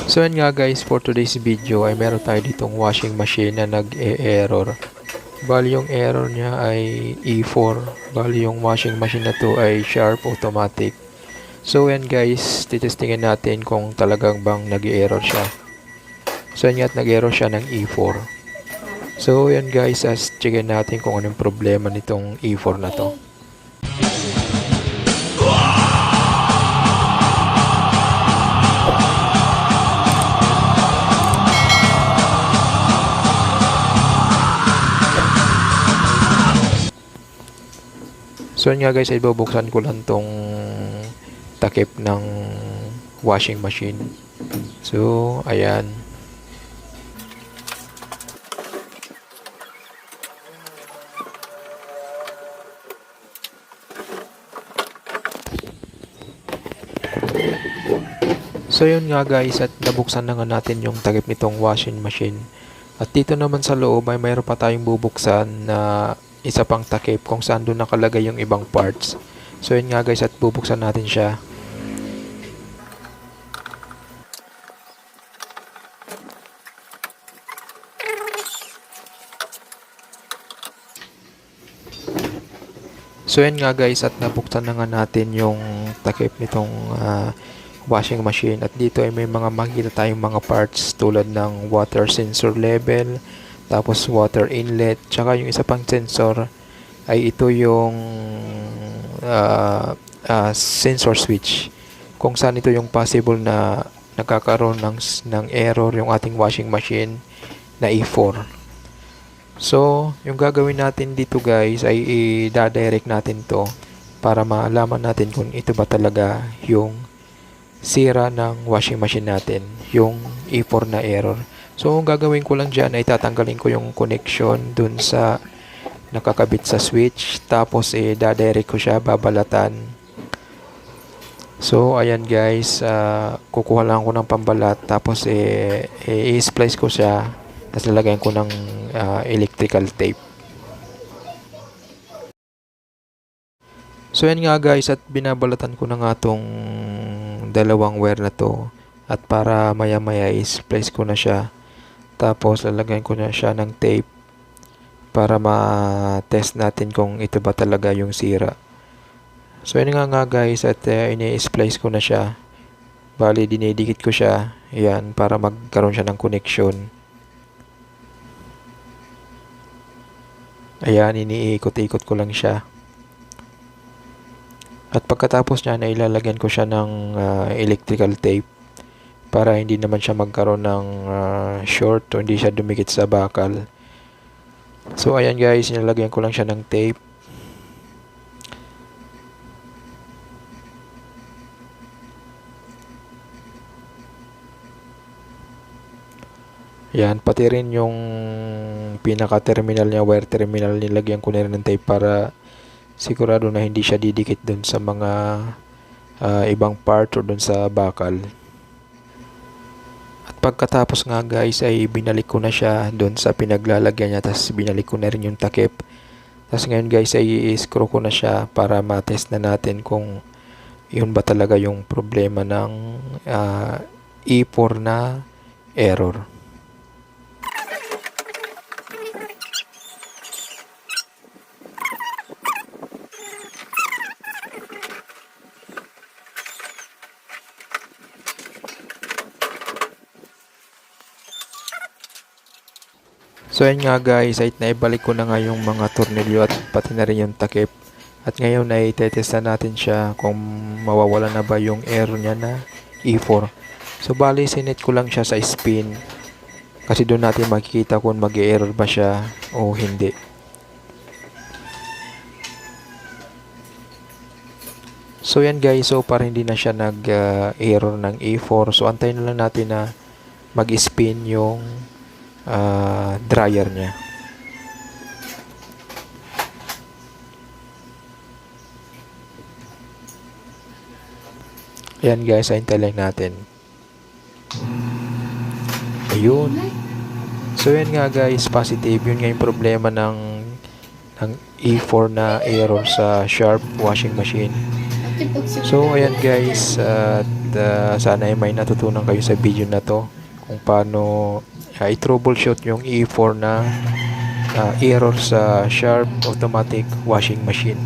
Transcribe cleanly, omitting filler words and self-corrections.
So yan nga guys, for today's video ay meron tayo ditong washing machine na nag-e-error. Bali yung error niya ay E4. Bali yung washing machine na to ay Sharp Automatic. So yan guys, titestingin natin kung talagang bang nag-e-error siya. So yan nga at nag-error siya ng E4. So yan guys, checkin natin kung anong problema nitong E4 na to. So yun nga guys, ay bubuksan ko lang tong takip ng washing machine. So ayan. So yun nga guys, at nabuksan na nga natin yung takip nitong washing machine. At dito naman sa loob ay mayroon pa tayong bubuksan na isa pang takip kung saan doon nakalagay yung ibang parts. So yun nga guys, at bubuksan natin siya. So yun nga guys, at nabuksan na nga natin yung takip nitong washing machine. At dito ay may mga makikita tayong mga parts tulad ng water sensor level, tapos water inlet, tsaka yung isa pang sensor ay ito yung sensor switch, kung saan ito yung possible na nagkakaroon ng error yung ating washing machine na E4. So yung gagawin natin dito guys ay i-direct natin to para malaman natin kung ito ba talaga yung sira ng washing machine natin, yung E4 na error. So ang gagawin ko lang dyan ay tatanggalin ko yung connection dun sa nakakabit sa switch, tapos dadirect ko siya, babalatan. So ayan guys, kukuha lang ko ng pambalat, tapos i-splice ko siya, tapos lalagyan ko ng electrical tape. So yan nga guys, at binabalatan ko na nga tong dalawang wire na to, at para maya maya i-splice ko na siya, tapos lalagyan ko na siya ng tape para ma-test natin kung ito ba talaga yung sira. So yun nga guys, at ini-splice ko na siya. Bali dinidikit ko siya, yan, para magkaroon siya ng connection. Ayan, iniikot-ikot ko lang siya. At pagkatapos niya, ilalagyan ko siya ng electrical tape para hindi naman siya magkaroon ng short o hindi siya dumikit sa bakal. So ayan guys, nilalagyan ko lang siya ng tape. Yan, pati rin yung pinaka-terminal niya, wire terminal, nilagyan ko na rin ng tape para sigurado na hindi siya didikit dun sa mga ibang part o dun sa bakal. At pagkatapos nga guys ay binalik ko na siya dun sa pinaglalagyan niya, tapos binalik ko na rin yung takip. Tapos ngayon guys ay i-screw ko na siya para matest na natin kung yun ba talaga yung problema ng E4 na error. So yun nga guys, ay naibalik ko na nga yung mga tornilyo at pati na rin yung takip. At ngayon ay tetesta natin siya kung mawawala na ba yung error niya na E4. So bali sinet ko lang siya sa spin, kasi doon natin makikita kung mag-error ba siya o hindi. So yan guys, so para hindi na siya nag-error ng E4, so antayin na lang natin na mag-spin yung dryer niya. Ayan guys, hintay lang natin. Ayun. So yan nga guys, positive. Yun nga yung problema ng E4 na error sa Sharp washing machine. So ayan guys, at sana ay may natutunan kayo sa video na to kung paano i-troubleshoot yung E4 na error sa Sharp automatic washing machine.